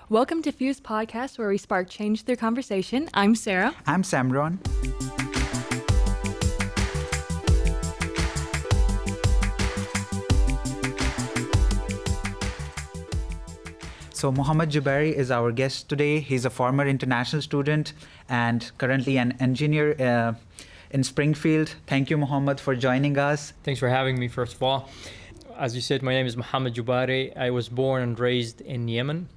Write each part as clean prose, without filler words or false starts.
Welcome to Fuse Podcast, where we spark change through conversation. I'm Sarah. I'm Samron. So Mohammed Jubary is our guest today. He's a former international student and currently an engineer in Springfield. Thank you, Mohammed, for joining us. Thanks for having me, first of all. As you said, my name is Mohammed Jubary. I was born and raised in Yemen.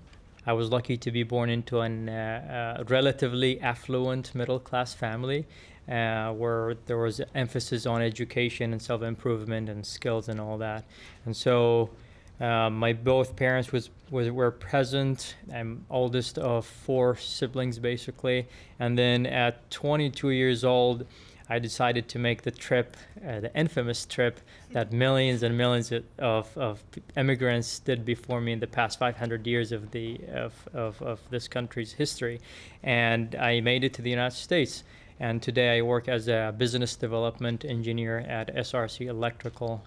I was lucky to be born into a relatively affluent middle-class family where there was emphasis on education and self-improvement and skills and all that. And so my both parents were present. I'm oldest of 4 siblings, basically. And then at 22 years old, I decided to make the trip, the infamous trip that millions and millions of immigrants did before me in the past 500 years of this country's history. And I made it to the United States. And today I work as a business development engineer at SRC Electrical,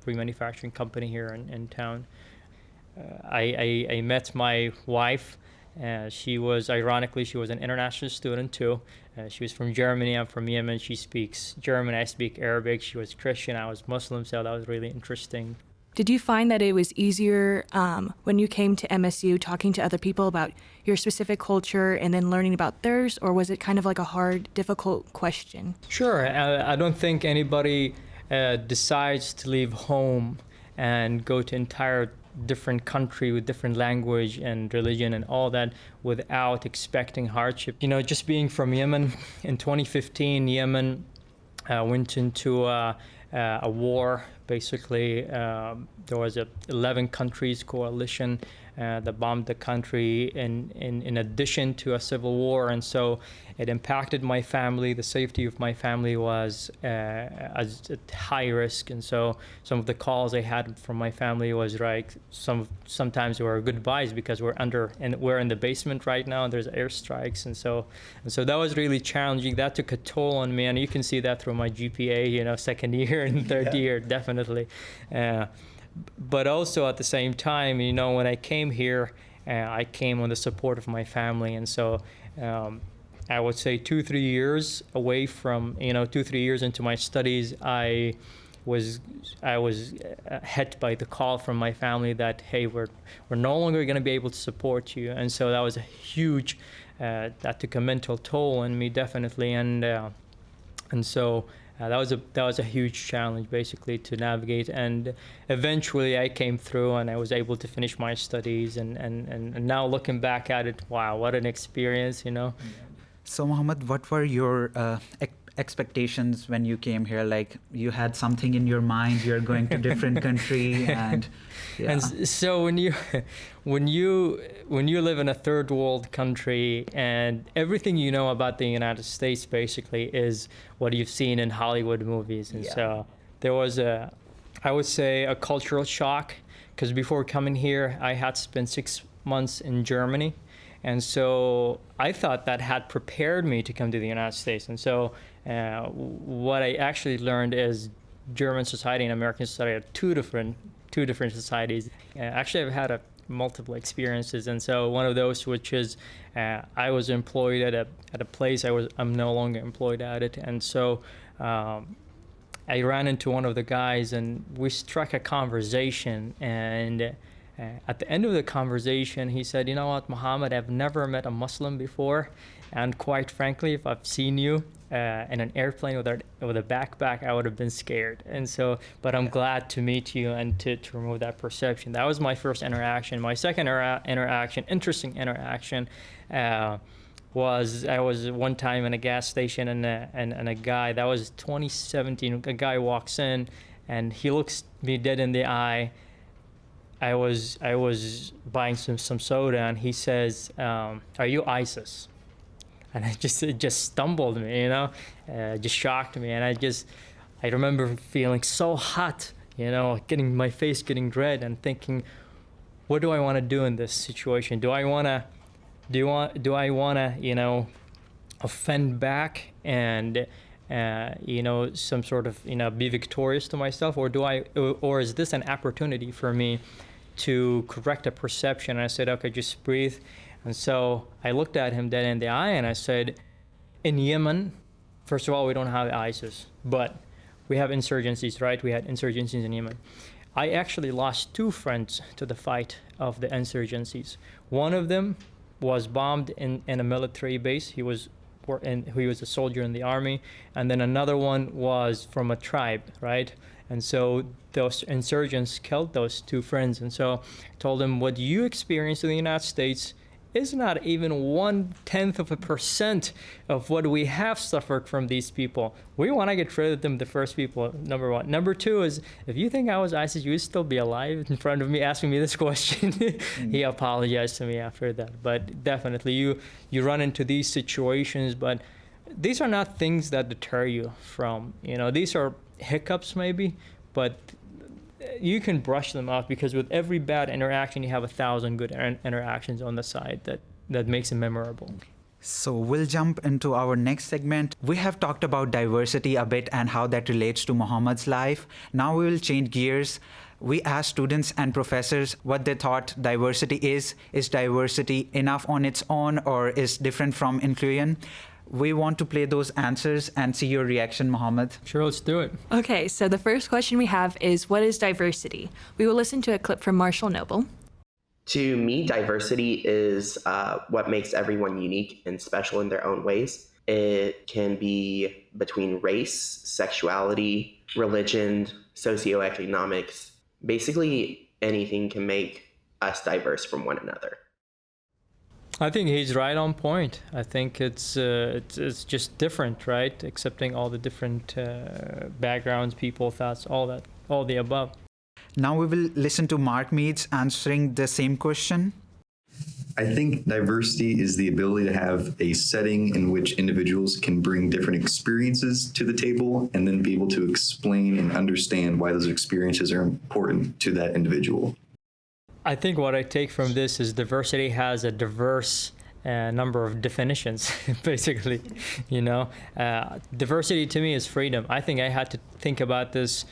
remanufacturing company here in town. I met my wife. She was an international student too. She was from Germany. I'm from Yemen. She speaks German. I speak Arabic. She was Christian. I was Muslim, so that was really interesting. Did you find that it was easier when you came to MSU talking to other people about your specific culture and then learning about theirs, or was it kind of like a hard, difficult question? Sure. I don't think anybody decides to leave home and go to entire different country with different language and religion and all that without expecting hardship. You know, just being from Yemen, in 2015, Yemen went into a war. Basically, there was a 11 countries coalition that bombed the country in addition to a civil war, and so it impacted my family. The safety of my family was at high risk, and so some of the calls I had from my family was like sometimes were goodbyes because we're in the basement right now, and there's airstrikes, and so that was really challenging. That took a toll on me, and you can see that through my GPA, you know, second year and third year, definitely. But also at the same time, you know, when I came here, I came on the support of my family, and so I would say 2-3 years away from, 2-3 years into my studies, I was hit by the call from my family that, hey, we're no longer going to be able to support you, and so that was a huge, that took a mental toll on me, definitely, and so. That was a huge challenge, basically, to navigate, and eventually I came through and I was able to finish my studies, and now looking back at it, wow, what an experience, you know. So Mohammed, what were your expectations when you came here? Like, you had something in your mind, you're going to different country, and yeah. And so when you live in a third world country and everything you know about the United States basically is what you've seen in Hollywood movies, and so there was I would say a cultural shock, because before coming here I had spent 6 months in Germany, and so I thought that had prepared me to come to the United States. And so what I actually learned is German society and American society are two different societies. Actually, I've had multiple experiences, and so one of those, which is I was employed at a place I'm no longer employed at it, and so I ran into one of the guys, and we struck a conversation, and at the end of the conversation, he said, "You know what, Mohammed, I've never met a Muslim before, and quite frankly, if I've seen you in an airplane with a backpack, I would have been scared. And so, but I'm glad to meet you and to remove that perception." That was my first interaction. My second interesting interaction, was I was one time in a gas station, and a guy, that was 2017, a guy walks in, and he looks me dead in the eye. I was buying some soda, and he says, "Are you ISIS?" And it just stumbled me, you know, just shocked me, and I remember feeling so hot, you know, my face getting red, and thinking, what do I want to do in this situation? Do I want to, you know, offend back and some sort of, be victorious to myself, or is this an opportunity for me to correct a perception. I said, okay, just breathe. And so I looked at him dead in the eye and I said, in Yemen, first of all, we don't have ISIS, but we have insurgencies, right? We had insurgencies in Yemen. I actually lost 2 friends to the fight of the insurgencies. One of them was bombed in a military base. He was a soldier in the army. And then another one was from a tribe, right? And so those insurgents killed those 2 friends. And so I told him, what you experienced in the United States is not even 0.1% of what we have suffered from these people. We want to get rid of them, the first people, number one. Number 2 is, if you think I was ISIS, you would still be alive in front of me asking me this question. He apologized to me after that. But definitely, you run into these situations, but these are not things that deter you from, these are hiccups maybe, but you can brush them off, because with every bad interaction, you have 1,000 good interactions on the side that makes it memorable. So we'll jump into our next segment. We have talked about diversity a bit and how that relates to Mohammed's life. Now we will change gears. We asked students and professors what they thought diversity is. Is diversity enough on its own, or is different from inclusion? We want to play those answers and see your reaction, Mohammed. Sure, let's do it. Okay, so the first question we have is, what is diversity? We will listen to a clip from Marshall Noble. To me, diversity is what makes everyone unique and special in their own ways. It can be between race, sexuality, religion, socioeconomics. Basically, anything can make us diverse from one another. I think he's right on point. I think it's just different, right? Accepting all the different backgrounds, people, thoughts, all the above. Now we will listen to Mark Meads answering the same question. I think diversity is the ability to have a setting in which individuals can bring different experiences to the table and then be able to explain and understand why those experiences are important to that individual. I think what I take from this is diversity has a diverse number of definitions, basically. Diversity to me is freedom. I think I had to think about this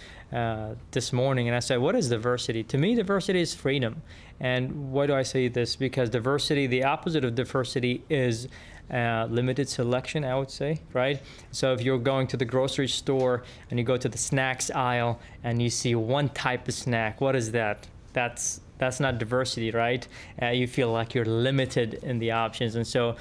this morning, and I said, what is diversity? To me, diversity is freedom. And why do I say this? Because diversity, the opposite of diversity is limited selection, I would say, right? So if you're going to the grocery store and you go to the snacks aisle and you see one type of snack, what is that? That's not diversity, right? You feel like you're limited in the options. And so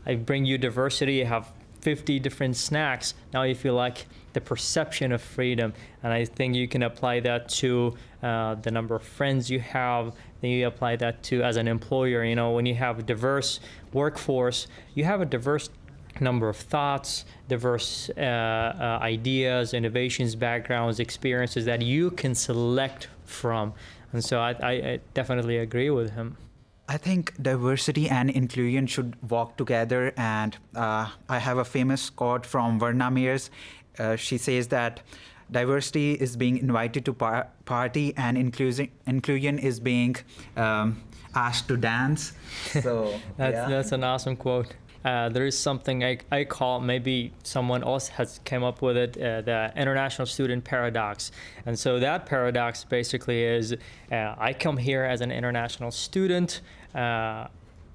I bring you diversity, you have 50 different snacks. Now you feel like the perception of freedom. And I think you can apply that to the number of friends you have. Then you apply that to as an employer. When you have a diverse workforce, you have a diverse number of thoughts, diverse ideas, innovations, backgrounds, experiences that you can select from. And so I definitely agree with him. I think diversity and inclusion should walk together. And I have a famous quote from Verna Mears. She says that diversity is being invited to party and inclusion is being asked to dance. So that's an awesome quote. There is something I call, maybe someone else has come up with it, the international student paradox. And so that paradox basically is, I come here as an international student.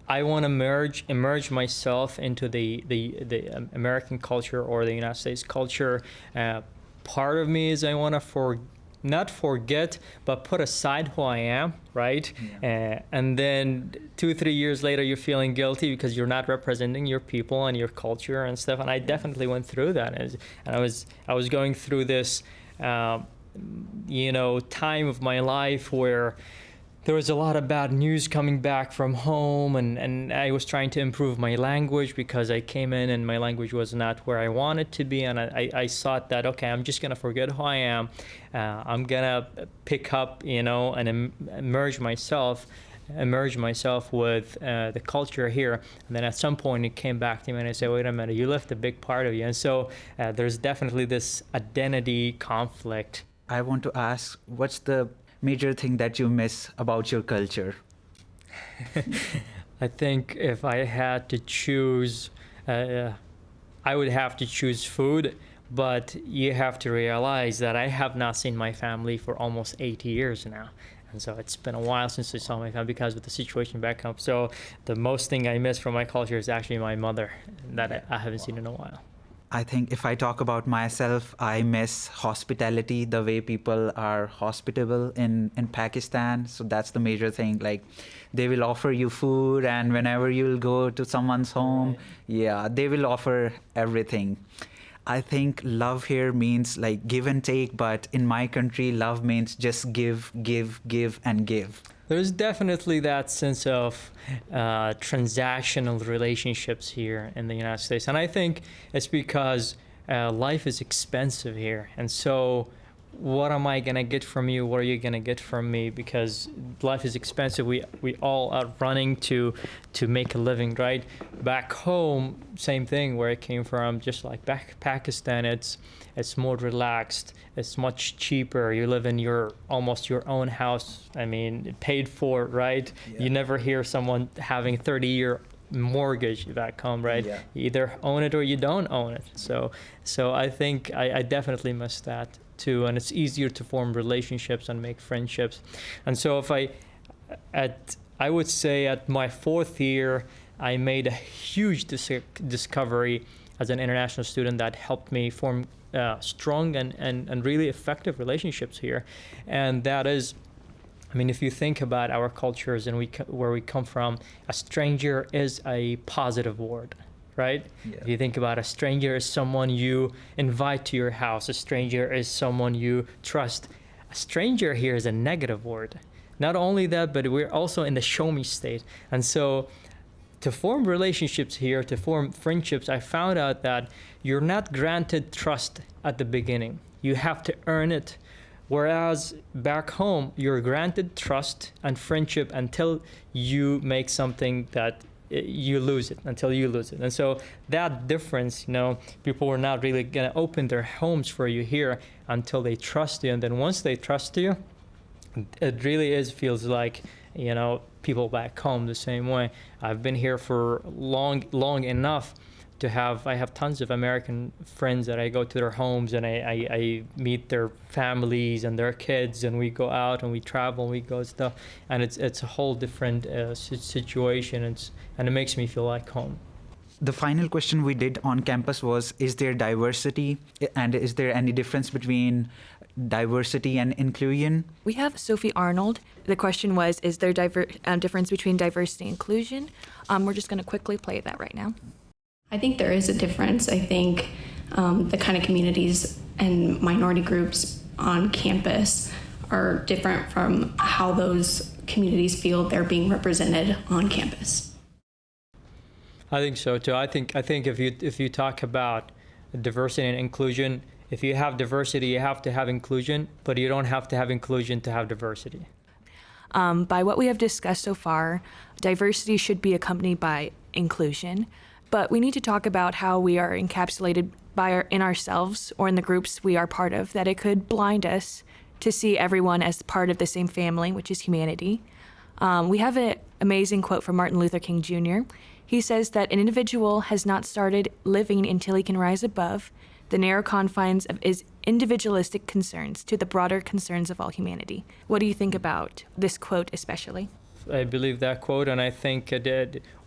I want to immerse myself into the American culture or the United States culture. Part of me is I want to not forget, but put aside who I am, right? Yeah. And then 2-3 years later, you're feeling guilty because you're not representing your people and your culture and stuff. And I definitely went through that. And I was going through this, time of my life where there was a lot of bad news coming back from home, and I was trying to improve my language because I came in and my language was not where I wanted to be, and I thought that, okay, I'm just gonna forget who I am. I'm gonna pick up, and immerse myself with the culture here. And then at some point it came back to me and I said, wait a minute, you left a big part of you. And so there's definitely this identity conflict. I want to ask, what's the major thing that you miss about your culture? I think if I had to choose, I would have to choose food, but you have to realize that I have not seen my family for almost 8 years now. And so it's been a while since I saw my family because of the situation back home. So the most thing I miss from my culture is actually my mother that I haven't seen in a while. I think if I talk about myself, I miss hospitality, the way people are hospitable in Pakistan. So that's the major thing. Like, they will offer you food, and whenever you'll go to someone's home, yeah, they will offer everything. I think love here means like give and take, but in my country, love means just give, give, give, and give. There's definitely that sense of transactional relationships here in the United States. And I think it's because life is expensive here. And so what am I going to get from you? What are you going to get from me? Because life is expensive. We all are running to make a living, right? Back home, same thing where I came from, just like back Pakistan, it's more relaxed. It's much cheaper. You live in almost your own house. I mean, paid for, right? Yeah. You never hear someone having 30-year mortgage back home, right? Yeah. You either own it or you don't own it. So I think I definitely miss that too. And it's easier to form relationships and make friendships. And so I would say at my 4th year, I made a huge discovery as an international student that helped me form strong and really effective relationships here. And that is, I mean, if you think about our cultures and where we come from, a stranger is a positive word, right? Yeah. If you think about a stranger is someone you invite to your house, a stranger is someone you trust. A stranger here is a negative word. Not only that, but we're also in the show me state. And so to form relationships here, to form friendships, I found out that you're not granted trust at the beginning. You have to earn it. Whereas back home, you're granted trust and friendship until you make something that you lose it, until you lose it. And so that difference, people are not really going to open their homes for you here until they trust you. And then once they trust you, it really feels like, people back home the same way. I've been here for long enough to I have tons of American friends that I go to their homes and I meet their families and their kids, and we go out and we travel and we go stuff, and it's a whole different situation, and it makes me feel like home. The final question we did on campus was, is there diversity, and is there any difference between diversity and inclusion? We have Sophie Arnold. The question was, is there difference between diversity and inclusion? We're just going to quickly play that right now. I think there is a difference. I think the kind of communities and minority groups on campus are different from how those communities feel they're being represented on campus. I think so too. I think if you talk about diversity and inclusion, if you have diversity, you have to have inclusion, but you don't have to have inclusion to have diversity. By what we have discussed so far, diversity should be accompanied by inclusion. But we need to talk about how we are encapsulated in ourselves or in the groups we are part of, that it could blind us to see everyone as part of the same family, which is humanity. We have an amazing quote from Martin Luther King Jr. He says that an individual has not started living until he can rise above the narrow confines of his individualistic concerns to the broader concerns of all humanity. What do you think about this quote especially? I believe that quote, and I think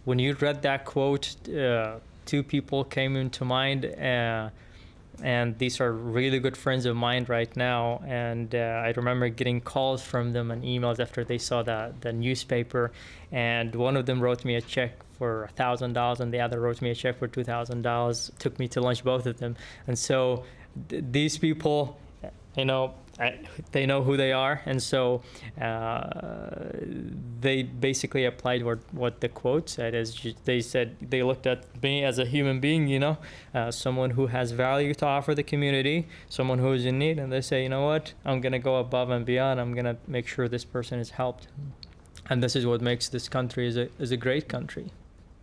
when you read that quote, 2 people came into mind, and these are really good friends of mine right now. And I remember getting calls from them and emails after they saw the newspaper. And one of them wrote me a check for $1,000, and the other wrote me a check for $2,000. Took me to lunch, both of them. And so these people, they know who they are, and so they basically applied what the quote said. They said they looked at me as a human being, someone who has value to offer the community, someone who is in need, and they say, you know what, I'm going to go above and beyond. I'm going to make sure this person is helped, and this is what makes this country is a great country.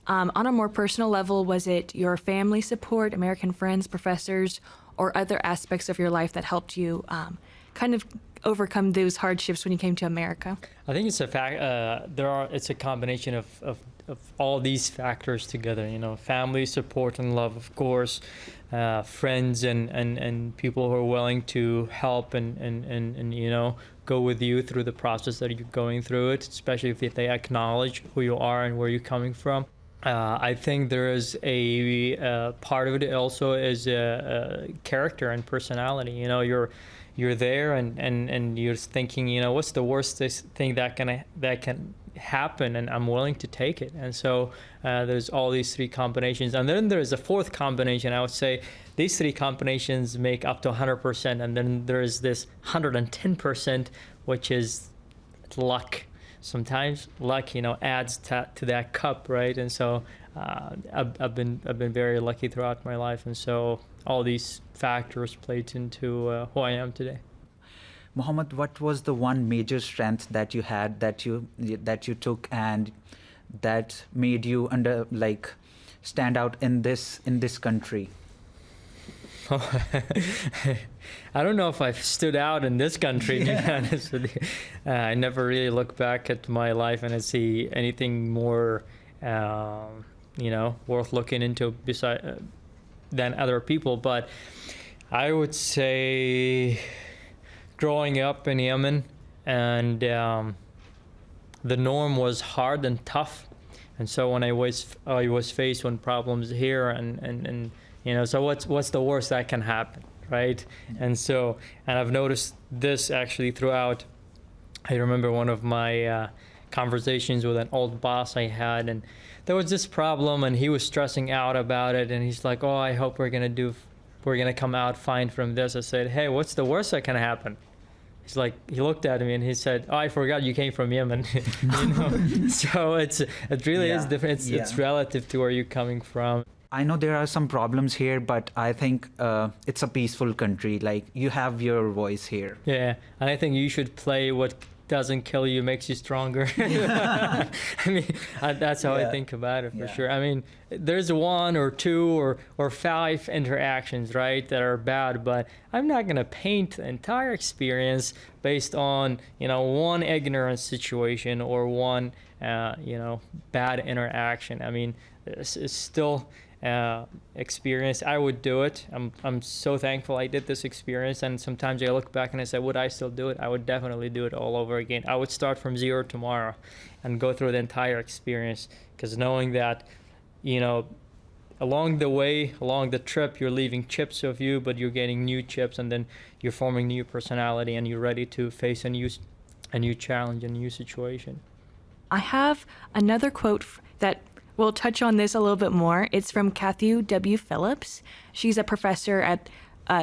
On a more personal level, was it your family support, American friends, professors, or other aspects of your life that helped you kind of overcome those hardships when you came to America? I think it's a fact. It's a combination of all these factors together. Family support and love, of course, friends and people who are willing to help and go with you through the process that you're going through it, especially if they acknowledge who you are and where you're coming from. I think there is a part of it also is character and personality. You know, you're there and you're thinking, you know, what's the worst thing that can happen, and I'm willing to take it. And so there's all these three combinations, and then there's a fourth combination. I would say these three combinations make up to 100%, and then there's this 110%, which is luck. Sometimes luck, you know, adds to that cup, right? And so I've been very lucky throughout my life, and so all these factors played into who I am today. Mohammed, what was the one major strength that you had that you took and that made you stand out in this country? I don't know if I've stood out in this country, to be honest with you. I never really look back at my life and I see anything more, worth looking into than other people. But I would say growing up in Yemen, and the norm was hard and tough. And so when I was faced with problems here and so what's the worst that can happen, right? And I've noticed this actually throughout. I remember one of my conversations with an old boss I had, and there was this problem, and he was stressing out about it, and he's like, "Oh, I hope we're gonna come out fine from this." I said, "Hey, what's the worst that can happen?" He's like, he looked at me and he said, "Oh, I forgot you came from Yemen." So it really is different. It's relative to where you're coming from. I know there are some problems here, but I think it's a peaceful country. Like, you have your voice here. Yeah, and I think you should play what doesn't kill you makes you stronger. I mean, that's how I think about it for sure. I mean, there's one or two or five interactions, right, that are bad, but I'm not going to paint the entire experience based on, one ignorant situation or one, bad interaction. I mean, it's still experience. I would do it. I'm so thankful I did this experience, and sometimes I look back and I say, would I still do it? I would definitely do it all over again. I would start from zero tomorrow and go through the entire experience, because knowing that, along the way, along the trip, you're leaving chips of you, but you're getting new chips, and then you're forming new personality, and you're ready to face a new challenge, a new situation. I have another quote that we'll touch on this a little bit more. It's from Kathy W. Phillips. She's a professor at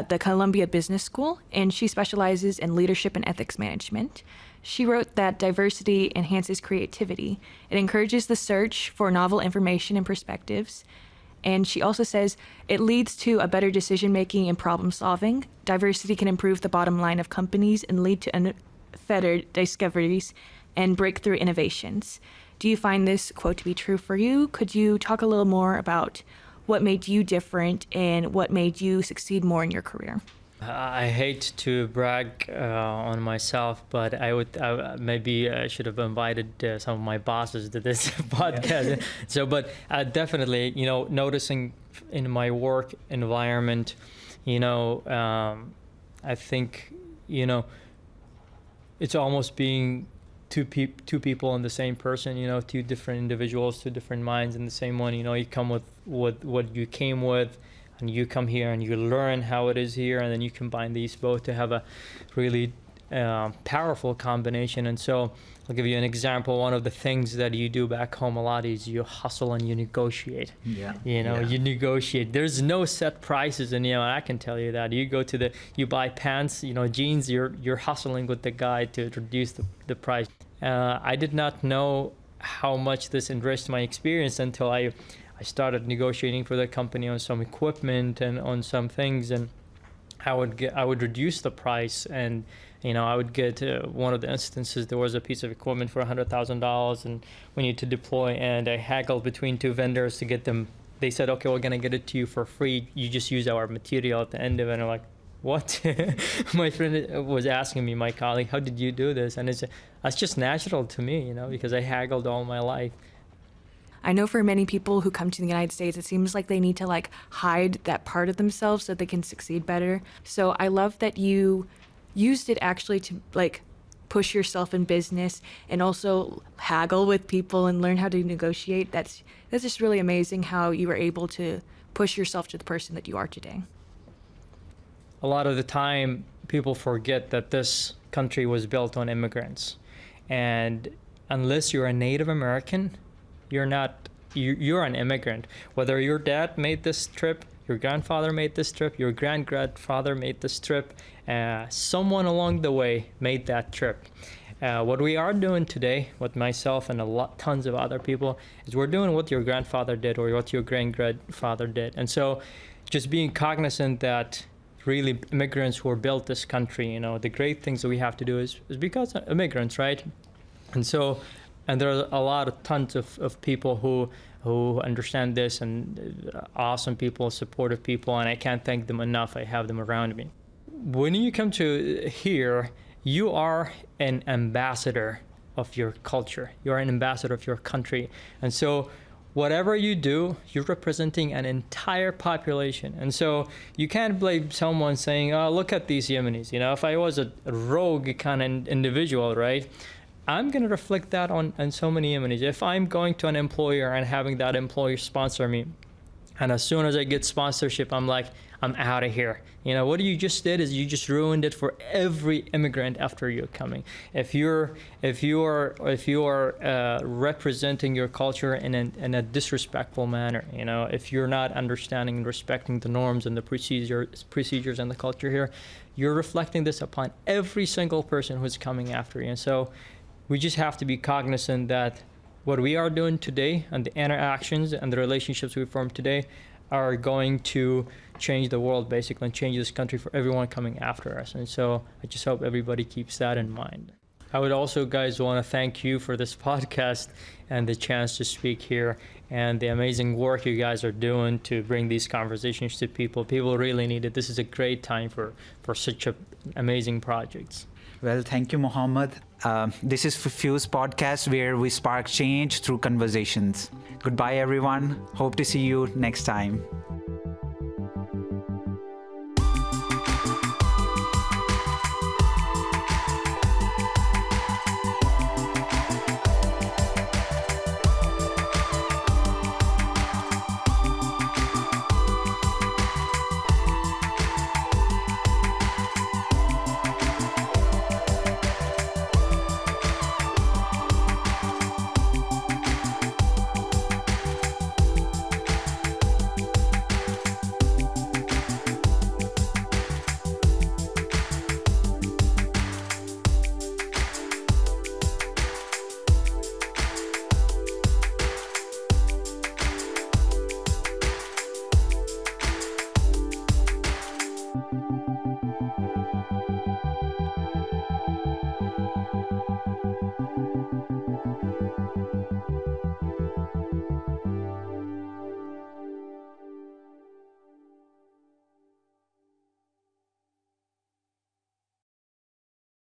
the Columbia Business School, and she specializes in leadership and ethics management. She wrote that diversity enhances creativity. It encourages the search for novel information and perspectives. And she also says it leads to a better decision-making and problem-solving. Diversity can improve the bottom line of companies and lead to unfettered discoveries and breakthrough innovations. Do you find this quote to be true for you? Could you talk a little more about what made you different and what made you succeed more in your career? I hate to brag on myself, but maybe I should have invited some of my bosses to this podcast. So, but definitely, noticing in my work environment, I think, it's almost being two people in the same person, two different individuals, two different minds in the same one. You come with what you came with, and you come here and you learn how it is here, and then you combine these both to have a really powerful combination. And so I'll give you an example. One of the things that you do back home a lot is you hustle and you negotiate. You negotiate. There's no set prices, and I can tell you that. You buy pants, jeans, you're hustling with the guy to reduce the price. I did not know how much this enriched my experience until I started negotiating for the company on some equipment and on some things, and I would reduce the price, and I would get one of the instances, there was a piece of equipment for $100,000 and we need to deploy, and I haggled between two vendors to get them. They said, "Okay, we're gonna get it to you for free. You just use our material at the end of it." And I'm like, "What?" My friend was asking me, my colleague, "How did you do this?" And that's just natural to me, because I haggled all my life. I know for many people who come to the United States, it seems like they need to hide that part of themselves so they can succeed better. So I love that you used it actually to push yourself in business and also haggle with people and learn how to negotiate. That's just really amazing how you were able to push yourself to the person that you are today. A lot of the time, people forget that this country was built on immigrants. And unless you're a Native American, you're an immigrant. Whether your dad made this trip, your grandfather made this trip, your grandfather made this trip, someone along the way made that trip. What we are doing today with myself and tons of other people is we're doing what your grandfather did or what your grandfather did. And so just being cognizant that really immigrants who built this country, the great things that we have to do is because of immigrants, right? And so, and there are a lot of tons of people who understand this, and awesome people, supportive people, and I can't thank them enough. I have them around me. When you come to here, you are an ambassador of your culture. You're an ambassador of your country. And so whatever you do, you're representing an entire population. And so you can't blame someone saying, oh, look at these Yemenis. If I was a rogue kind of individual, right? I'm going to reflect that on so many Yemenis. If I'm going to an employer and having that employer sponsor me, and as soon as I get sponsorship, I'm like, I'm out of here. What you just did is you just ruined it for every immigrant after you're coming. If you're representing your culture in a disrespectful manner, if you're not understanding and respecting the norms and the procedures and the culture here, you're reflecting this upon every single person who's coming after you. And so we just have to be cognizant that what we are doing today and the interactions and the relationships we form today are going to change the world, basically, and change this country for everyone coming after us. And so I just hope everybody keeps that in mind. I would also, guys, want to thank you for this podcast and the chance to speak here and the amazing work you guys are doing to bring these conversations to people. People really need it. This is a great time for such amazing projects. Well, thank you, Mohammed. This is Fuse Podcast, where we spark change through conversations. Goodbye, everyone. Hope to see you next time.